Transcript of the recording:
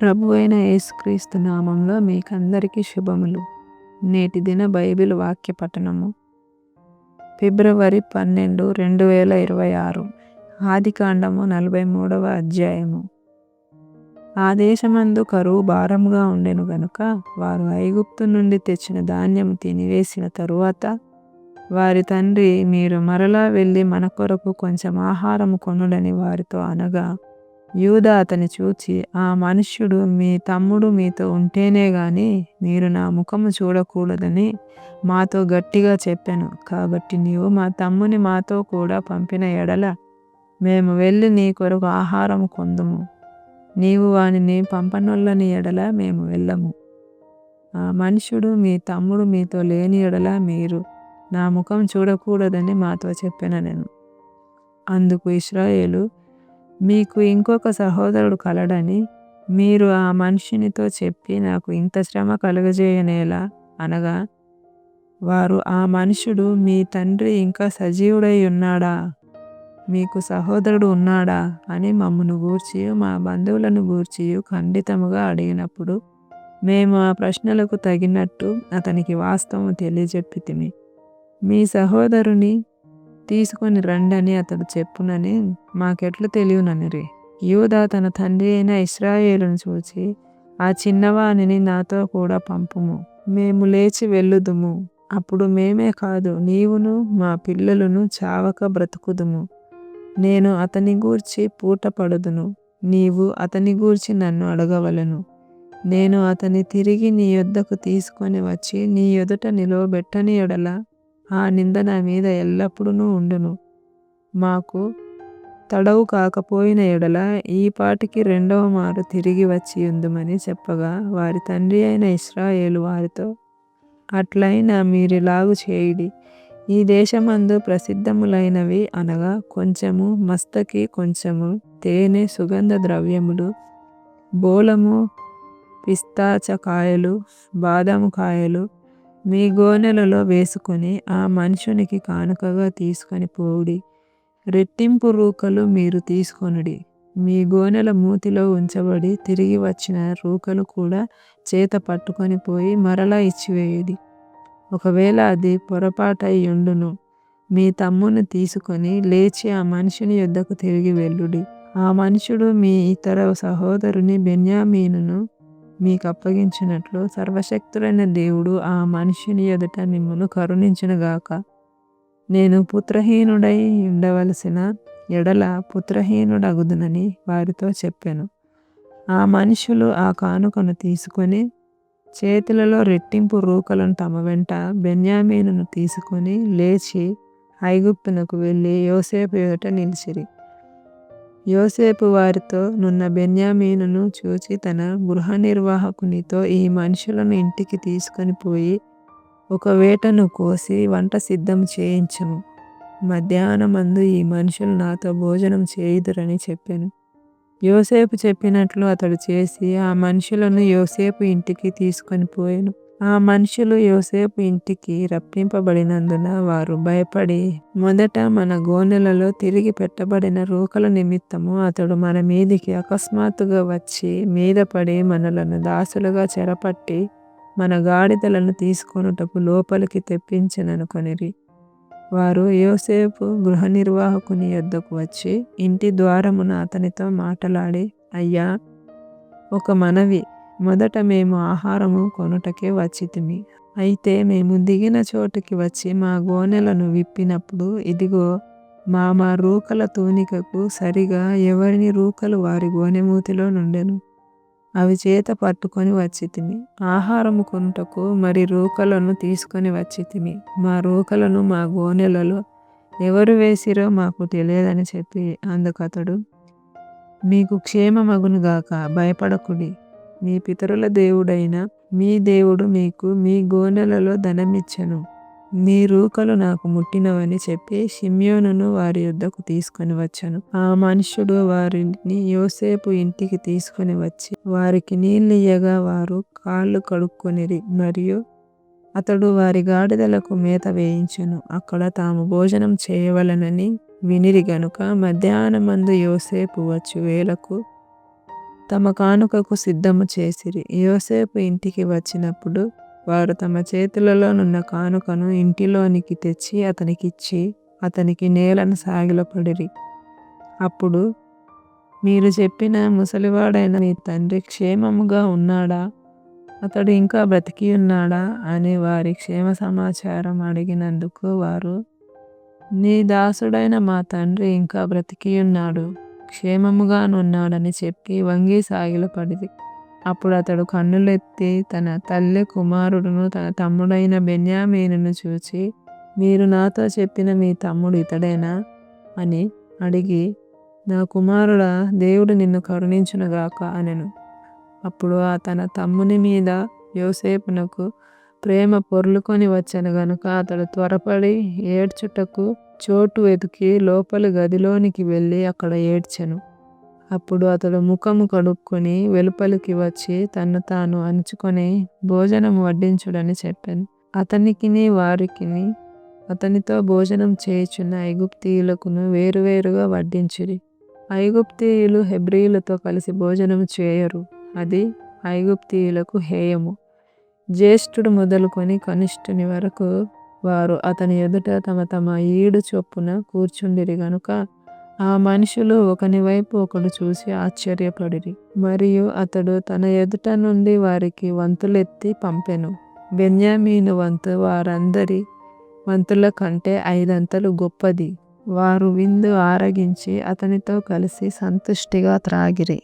ప్రభువైన యేసుక్రీస్తు నామంలో మీకందరికీ శుభములు. నేటి దిన బైబిల్ వాక్య పఠనము ఫిబ్రవరి 12, 2026. ఆదికాండము 43వ అధ్యాయము. ఆ దేశమందు కరువు భారముగా ఉండెను గనుక వారు ఐగుప్తు నుండి తెచ్చిన ధాన్యము తినివేసిన తరువాత వారి తండ్రి, మీరు మరలా వెళ్ళి మన కొరకు కొంచెం ఆహారము కొనుడని వారితో అనగా, యూదా అతని చూచి, ఆ మనుష్యుడు మీ తమ్ముడు మీతో ఉంటేనే గాని మీరు నా ముఖము చూడకూడదని మాతో గట్టిగా చెప్పెను. కాబట్టి నీవు మా తమ్ముని మాతో కూడా పంపిన ఎడల మేము వెళ్ళి నీ కొరకు ఆహారము కొందుము. నీవు వానిని పంపనొల్లని ఎడల మేము వెళ్ళము. ఆ మనుష్యుడు మీ తమ్ముడు మీతో లేని ఎడల మీరు నా ముఖం చూడకూడదని మాతో చెప్పెననెను. అందుకు ఇశ్రాయేలు, మీకు ఇంకొక సహోదరుడు కలడని మీరు ఆ మనుష్యునితో చెప్పి నాకు ఇంత శ్రమ కలుగజేయనేలా అనగా, వారు, ఆ మనుష్యుడు మీ తండ్రి ఇంకా సజీవుడై ఉన్నాడా, మీకు సహోదరుడు ఉన్నాడా అని మమ్మను గూర్చియు మా బంధువులను గూర్చియు ఖండితముగా అడిగినప్పుడు మేము ఆ ప్రశ్నలకు తగినట్టు అతనికి వాస్తవం తెలియజెప్పితిమి. మీ సహోదరుని తీసుకొని రండని అతడు చెప్పునని మాకెట్లు తెలియననిరి. యూదా తన తండ్రి అయిన ఇశ్రాయేలును చూచి, ఆ చిన్నవానిని నాతో కూడా పంపుము, మేము లేచి వెళ్ళుదుము. అప్పుడు మేమే కాదు, నీవును మా పిల్లలను చావక బ్రతుకుదుము. నేను అతని గూర్చి పూట పడుదును, నీవు అతని గూర్చి నన్ను అడగవలెను. నేను అతని తిరిగి నీ యొద్దకు తీసుకొని వచ్చి నీ ఎదుట నిలువబెట్టని ఎడల ఆ నింద నా మీద ఎల్లప్పుడూ ఉండును. మాకు తడవు కాకపోయిన ఎడల ఈ పాటికి రెండవ మారు తిరిగి వచ్చి ఉందుమని చెప్పగా, వారి తండ్రి అయిన ఇశ్రాయేలు వారితో, అట్లయినా మీరిలాగు చేయుడి. ఈ దేశమందు ప్రసిద్ధములైనవి అనగా కొంచెము మస్తకి, కొంచెము తేనె, సుగంధ ద్రవ్యములు, బోలము, పిస్తాచ కాయలు, బాదాము కాయలు మీ గోనెలలో వేసుకొని ఆ మనుషునికి కానుకగా తీసుకొని పోవుడి. రెట్టింపు రూకలు మీరు తీసుకొనుడి. మీ గోనెల మూతిలో ఉంచబడి తిరిగి వచ్చిన రూకలు కూడా చేత పట్టుకొని పోయి మరలా ఇచ్చివేయుడి. ఒకవేళ అది పొరపాటై ఉండును, మీ తమ్ముని తీసుకొని లేచి ఆ మనుషుని యొద్దకు తిరిగి వెళ్ళుడి. ఆ మనుషుడు మీ ఇతర సహోదరుని బెన్యామీనును మీకు అప్పగించినట్లు సర్వశక్తుడైన దేవుడు ఆ మనుష్యుని ఎదుట మిమ్మును కరుణించునుగాక. నేను పుత్రహీనుడై ఉండవలసిన ఎడల పుత్రహీనుడగుదునని వారితో చెప్పెను. ఆ మనుషులు ఆ కానుకను తీసుకొని చేతులలో రెట్టింపు రూకలను తమ వెంట బెన్యామీనును తీసుకొని లేచి ఐగుప్తునకు వెళ్ళి యోసేపు ఎదుట నిలిచిరి. యోసేపు వారితో నున్న బెన్యామీనును చూచి తన గృహ నిర్వాహకునితో, ఈ మనుషులను ఇంటికి తీసుకొని పోయి ఒక వేటను కోసి వంట సిద్ధం చేయించుము. మధ్యాహ్నమందు ఈ మనుషులు నాతో భోజనం చేయుదురని చెప్పెను. యోసేపు చెప్పినట్లు అతడు చేసి ఆ మనుషులను యోసేపు ఇంటికి తీసుకొని పోయెను. ఆ మనుషులు యోసేపు ఇంటికి రప్పింపబడినందున వారు భయపడి, మొదట మన గోనెలలో తిరిగి పెట్టబడిన రూకల నిమిత్తము అతడు మన మీదికి అకస్మాత్తుగా వచ్చి మీద పడి మనలను దాసులుగా చెరపట్టి మన గాడిదలను తీసుకొనుటకు లోపలికి తెప్పించెననుకొనిరి. వారు యోసేపు గృహ నిర్వాహకుని యొద్దకు వచ్చి ఇంటి ద్వారమున అతనితో మాటలాడి, అయ్యా, ఒక మనవి, మొదట మేము ఆహారము కొనుటకే వచ్చితిమి. అయితే మేము దిగిన చోటుకి వచ్చి మా గోనెలను విప్పినప్పుడు ఇదిగో, మా రూకల తూనికకు సరిగా ఎవరిని రూకలు వారి గోనెమూతిలో నుండెను. అవి చేత పట్టుకొని వచ్చితిమి. ఆహారము కొనుటకు మరి రూకలను తీసుకొని వచ్చితిమి. మా రూకలను మా గోనెలలో ఎవరు వేసిరో మాకు తెలియదని చెప్పి, అందుకతడు, మీకు క్షేమమగునుగాక, భయపడకుడి. మీ పితరుల దేవుడైన మీ దేవుడు మీకు మీ గోనెలలో ధనమిచ్చెను. మీ రూకలు నాకు ముట్టినవని చెప్పి షిమ్యోనును వారి యొద్దకు తీసుకొని వచ్చెను. ఆ మనుష్యుడు వారిని యోసేపు ఇంటికి తీసుకొని వచ్చి వారికి నీళ్ళియ్యగా వారు కాళ్ళు కడుక్కొనిరి. మరియు అతడు వారి గాడిదలకు మేత వేయించెను. అక్కడ తాము భోజనం చేయవలెనని వినిరి గనుక మధ్యాహ్నమందు యోసేపు వచ్చు వేళకు తమ కానుకకు సిద్ధము చేసిరి. యోసేపు ఇంటికి వచ్చినప్పుడు వారు తమ చేతులలోనున్న కానుకను ఇంటిలోనికి తెచ్చి అతనికిచ్చి అతనికి నేలను సాగిలపడిరి. అప్పుడు, మీరు చెప్పిన ముసలివాడైన మీ తండ్రి క్షేమముగా ఉన్నాడా? అతడు ఇంకా బ్రతికి ఉన్నాడా అని వారి క్షేమ సమాచారం అడిగినందుకు వారు, నీ దాసుడైన మా తండ్రి ఇంకా బ్రతికి ఉన్నాడు, క్షేమముగానున్నాడని చెప్పి వంగి సాగిలపడిరి. అప్పుడు అతడు కన్నులెత్తి తన తల్లి, కుమారుడును తన తమ్ముడైన బెన్యామీనును చూచి, మీరు నాతో చెప్పిన మీ తమ్ముడు ఇతడేనా అని అడిగి, నా కుమారుడా, దేవుడు నిన్ను కరుణించునుగాక అనెను. అప్పుడు తన తమ్ముని మీద యోసేపునకు ప్రేమ పొర్లుకొని వచ్చెను గనుక అతడు త్వరపడి ఏడ్చుటకు చోటు వెతికి లోపలి గదిలోనికి వెళ్ళి అక్కడ ఏడ్చెను. అప్పుడు అతడు ముఖము కడుక్కొని వెలుపలికి వచ్చి తన్ను తాను అణుచుకొని భోజనం వడ్డించుడని చెప్పాను. అతనికిని వారికిని అతనితో భోజనం చేయుచున్న ఐగుప్తీయులకును వేరువేరుగా వడ్డించిరి. ఐగుప్తీయులు హెబ్రీయులతో కలిసి భోజనం చేయరు, అది ఐగుప్తీయులకు హేయము. జ్యేష్ఠుడు మొదలుకొని కనిష్ఠుని వరకు వారు అతని ఎదుట తమ తమ ఈడు చొప్పున కూర్చుండిరి గనుక ఆ మనుషులు ఒకని వైపు ఒకడు చూసి ఆశ్చర్యపడిరి. మరియు అతడు తన ఎదుట నుండి వారికి వంతులెత్తి పంపెను. బెన్యామీను వంతు వారందరి వంతుల కంటే 5 అంతలు గొప్పది. వారు విందు ఆరగించి అతనితో కలిసి సంతుష్టిగా త్రాగిరి.